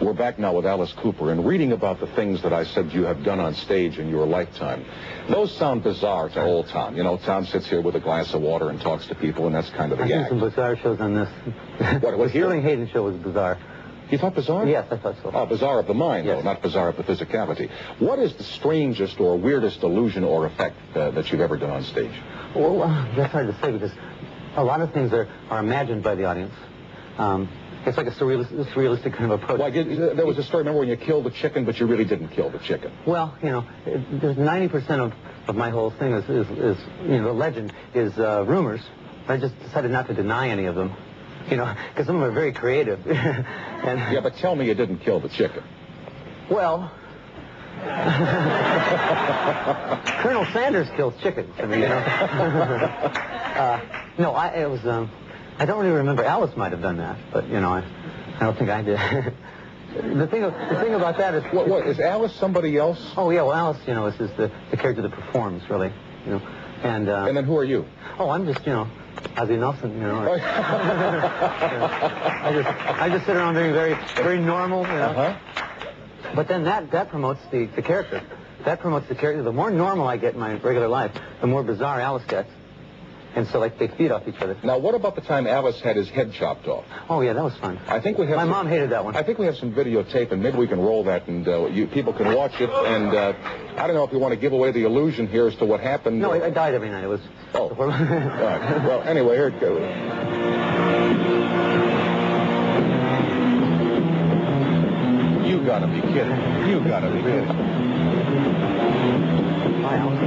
We're back now with Alice Cooper, and reading about the things that I said you have done on stage in your lifetime. Those sound bizarre to old Tom. You know, Tom sits here with a glass of water and talks to people, and that's kind of the I gag. did some bizarre shows on this. What The here? Sterling Hayden show was bizarre. You thought bizarre? Yes, I thought so. Oh, bizarre of the mind, yes. though, not bizarre of the physicality. What is the strangest or weirdest illusion or effect that you've ever done on stage? Well, that's hard to say because a lot of things are imagined by the audience. It's like a surrealistic kind of approach. Well, there was a story, remember, when you killed the chicken, but you really didn't kill the chicken. Well, you know, there's 90% of my whole thing is you know, the legend is rumors. I just decided not to deny any of them, you know, because some of them are very creative. Yeah, but tell me you didn't kill the chicken. Well, Colonel Sanders kills chickens. I mean, you know. No, I don't really remember. Alice might have done that, but you know, I don't think I did. The thing about that is, what is Alice somebody else? Oh yeah, well Alice, you know, is the character that performs really, you know, and then who are you? Oh, I'm just, you know, Ozzie Nelson, you know. I just sit around being very normal, you know. But then that promotes the character. That promotes the character. The more normal I get in my regular life, the more bizarre Alice gets. And so, like, they feed off each other. Now, what about the time Alice had his head chopped off? Oh, yeah, that was fun. I think we have. My mom hated that one. I think we have some videotape, and maybe we can roll that, and people can watch it. And I don't know if you want to give away the illusion here as to what happened. No, I died every night. It was. Oh. All right. Well, anyway, here it goes. You gotta be kidding. You gotta be kidding. Hi, Alice.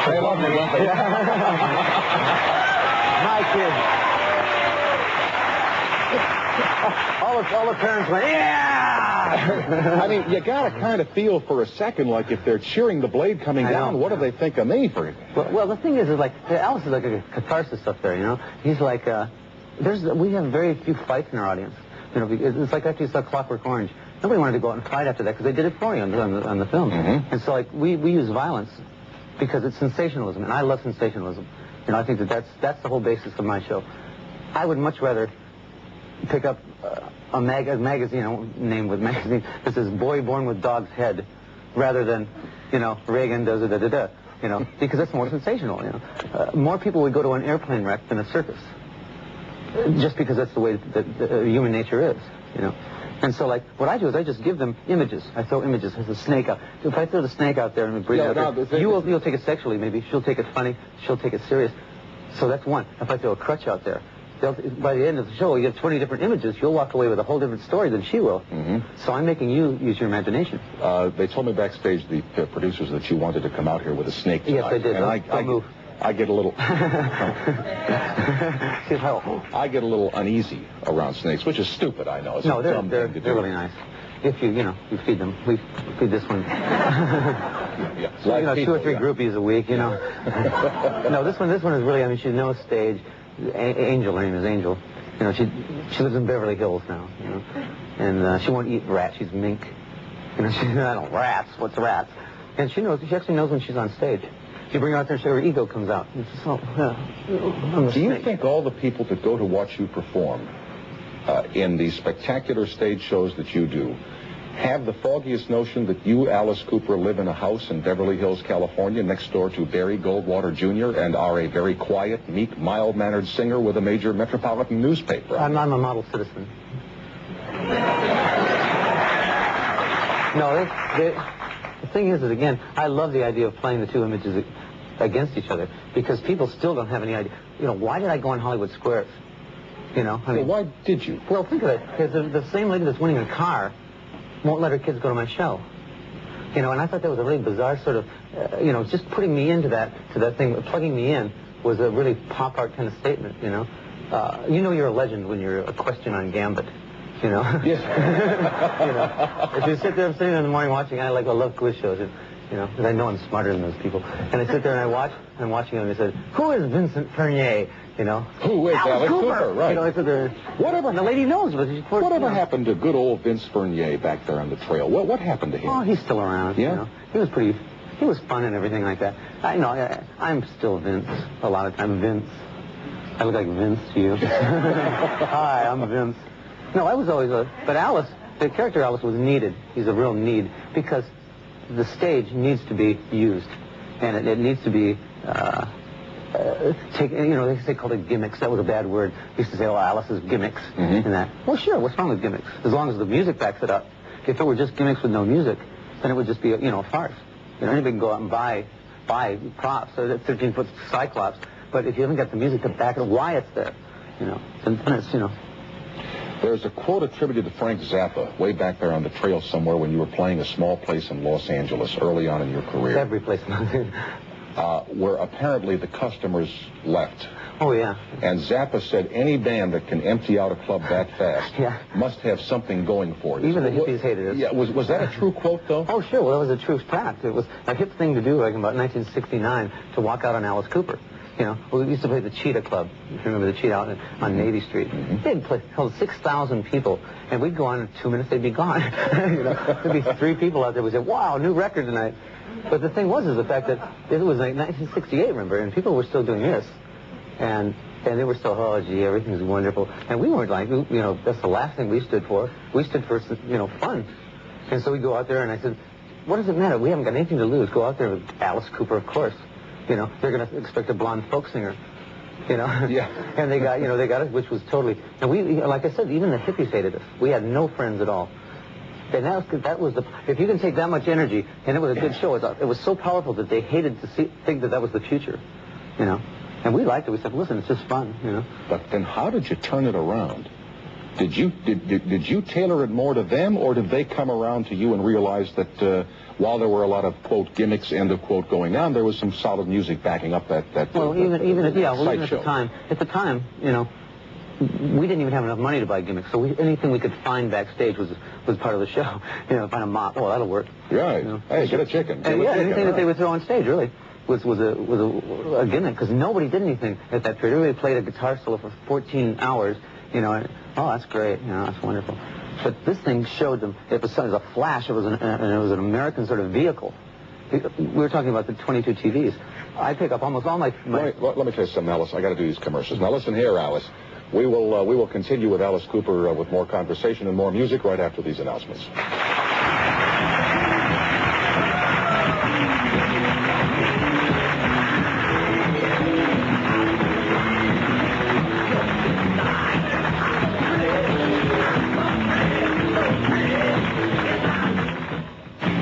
They love me, don't they? My kid. All the parents went, yeah! I mean, you got to kind of feel for a second like if they're cheering the blade coming down, what do they think of me for? Well, the thing is like, Alice is like a catharsis up there, you know? He's like, we have very few fights in our audience. You know, it's like after you saw Clockwork Orange. Nobody wanted to go out and fight after that because they did it for you on the film. And so, like, we use violence because it's sensationalism, and I love sensationalism. You know, I think that's the whole basis of my show. I would much rather pick up a magazine, you know, name with magazine that says "Boy Born with Dog's Head," rather than, you know, Reagan does it, you know, because that's more sensational. You know, more people would go to an airplane wreck than a circus, just because that's the way that human nature is. You know. And so, like, what I do is I just give them images. I throw images. There's a snake out. If I throw the snake out there and bring it out there, you'll take it sexually, maybe. She'll take it funny. She'll take it serious. So that's one. If I throw a crutch out there, by the end of the show, you have 20 different images. You'll walk away with a whole different story than she will. So I'm making you use your imagination. They told me backstage, the producers, that you wanted to come out here with a snake tonight. Yes, I did. And Don't move. I get a little... I get a little uneasy around snakes, which is stupid, I know. It's no, they're really nice. If you feed them. We feed this one. So, you know, 2 or 3 groupies a week, you know. No, this one is really, I mean, she's no stage. Angel, her name is Angel. You know, she lives in Beverly Hills now, you know. And she won't eat rats. She's mink. You know, I don't, rats. What's rats? And she actually knows when she's on stage. You bring her out there and her ego comes out. It's just, do you think all the people that go to watch you perform in these spectacular stage shows that you do have the foggiest notion that you, Alice Cooper, live in a house in Beverly Hills, California, next door to Barry Goldwater Jr., and are a very quiet, meek, mild-mannered singer with a major metropolitan newspaper? I'm a model citizen. No, the thing is, again, I love the idea of playing the two images against each other because people still don't have any idea. You know, why did I go on Hollywood Squares? You know, I mean, why did you? Well, think of it. Because the same lady that's winning a car won't let her kids go to my show. You know, and I thought that was a really bizarre sort of, you know, just putting me into that thing, plugging me in was a really pop art kind of statement. You know, you know, you're a legend when you're a question on Gambit. You know? Yes. You know, if you sit there, I'm sitting in the morning watching, I love quiz shows, you know, because I know I'm smarter than those people. And I sit there and I'm watching them and they said, who is Vincent Fernier? You know? Who is Alice Cooper? Right. You know, I sit there, and the lady knows, but she's whatever happened to good old Vince Fernier back there on the trail? What happened to him? Oh, he's still around. Yeah? You know? He was pretty, he was fun and everything like that. I'm still Vince a lot of time. Vince. I look like Vince to you. Hi, I'm Vince. No, I was always but Alice, the character Alice was needed. He's a real need because the stage needs to be used, and it needs to be they say called it gimmicks. That was a bad word. They used to say, oh, Alice's gimmicks and that. Well, sure, what's wrong with gimmicks? As long as the music backs it up. If it were just gimmicks with no music, then it would just be a farce. Anybody can go out and buy props, so that 13-foot Cyclops. But if you haven't got the music to back it up, why it's there, then it's, There's a quote attributed to Frank Zappa way back there on the trail somewhere when you were playing a small place in Los Angeles early on in your career. Every place. Where apparently the customers left. Oh, yeah. And Zappa said any band that can empty out a club that fast must have something going for it. Even the hippies hated it. Yeah, was that a true quote, though? Oh, sure. Well, it was a true fact. It was a hip thing to do, like in about 1969, to walk out on Alice Cooper. We used to play the Cheetah Club. If you remember the Cheetah out on Navy Street. They'd held 6,000 people, and we'd go on in 2 minutes, they'd be gone. There'd be 3 people out there. We'd say, wow, new record tonight. But the thing was the fact that it was like 1968, remember, and people were still doing this. And they were still, oh, gee, everything's wonderful. And we weren't like, that's the last thing we stood for. We stood for, fun. And so we go out there, and I said, what does it matter? We haven't got anything to lose. Go out there with Alice Cooper, of course. They're going to expect a blonde folk singer. Yeah. And they got it, which was totally, and we, like I said, even the hippies hated us. We had no friends at all. And that was if you can take that much energy, and it was a good show, it was so powerful that they hated to think that was the future, And we liked it. We said, listen, it's just fun, But then how did you turn it around? Did you tailor it more to them, or did they come around to you and realize that while there were a lot of, quote, gimmicks, end of quote, going on, there was some solid music backing up that well, even at show. the time, we didn't even have enough money to buy gimmicks, so anything we could find backstage was part of the show. Find a mop, oh, that'll work. Right. Hey, get a chicken. Anything that they would throw on stage, really, was a gimmick, because nobody did anything at that period. Everybody played a guitar solo for 14 hours, and, oh, that's great, that's wonderful. But this thing showed them, it was a flash, it was an American sort of vehicle. We were talking about the 22 TVs. I pick up almost all my... Let me tell you something, Alice. I got to do these commercials. Now, listen here, Alice. We will continue with Alice Cooper with more conversation and more music right after these announcements.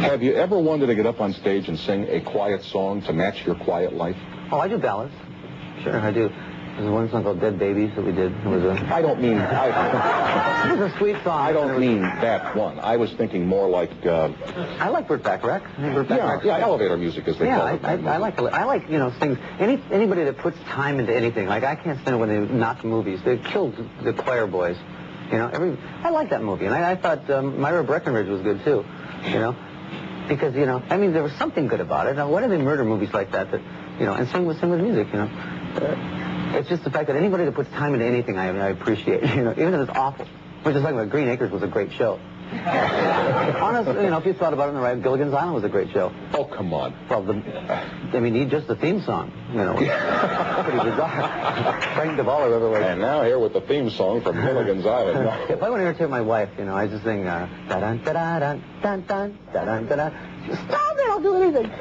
Have you ever wanted to get up on stage and sing a quiet song to match your quiet life? Oh, I do ballads. Sure, I do. There's one song called Dead Babies that we did. I don't mean... It was a sweet song. I don't mean that one. I was thinking more like... I like Burt Bacharach. Elevator music, as they call it. I like things... Anybody that puts time into anything. Like, I can't stand it when they knock movies. They killed the Choir Boys. I like that movie. And I thought Myra Breckenridge was good, too. Because, there was something good about it. Now, why do they murder movies like that, and sing with music, It's just the fact that anybody that puts time into anything, I appreciate, even if it's awful. We're just talking about Green Acres was a great show. Honestly, if you thought about it in the right, Gilligan's Island was a great show. Oh, come on. Well, just the theme song, was pretty bizarre. Frank DeVoller everywhere. And now here with the theme song from Gilligan's Island. If I want to entertain my wife, I just sing, da-dun, da-da-dun, dun-dun, da-dun, da-dun. Stop it, I'll do anything.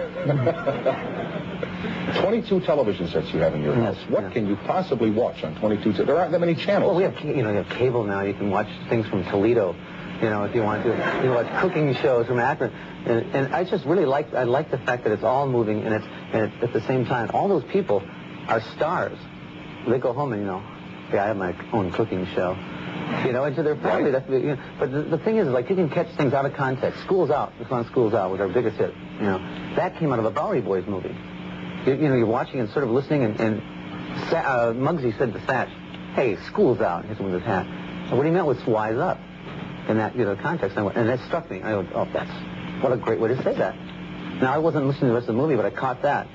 22 television sets you have in your house. What can you possibly watch on 22? There aren't that many channels. Well, we have, you have cable now. You can watch things from Toledo, if you want to. You watch cooking shows from Akron. And I just really like the fact that it's all moving, and it's at the same time, all those people are stars. They go home and, I have my own cooking show. And to their family, right. But the thing is, like, you can catch things out of context. School's Out. This one, School's Out, was our biggest hit. That came out of a Bowery Boys movie. You're watching and sort of listening, and Muggsy said to Satch, "Hey, school's out." Hit him with his hat. And what he meant was "wise up," in that context. And that struck me. I go, "Oh, what a great way to say that." Now, I wasn't listening to the rest of the movie, but I caught that.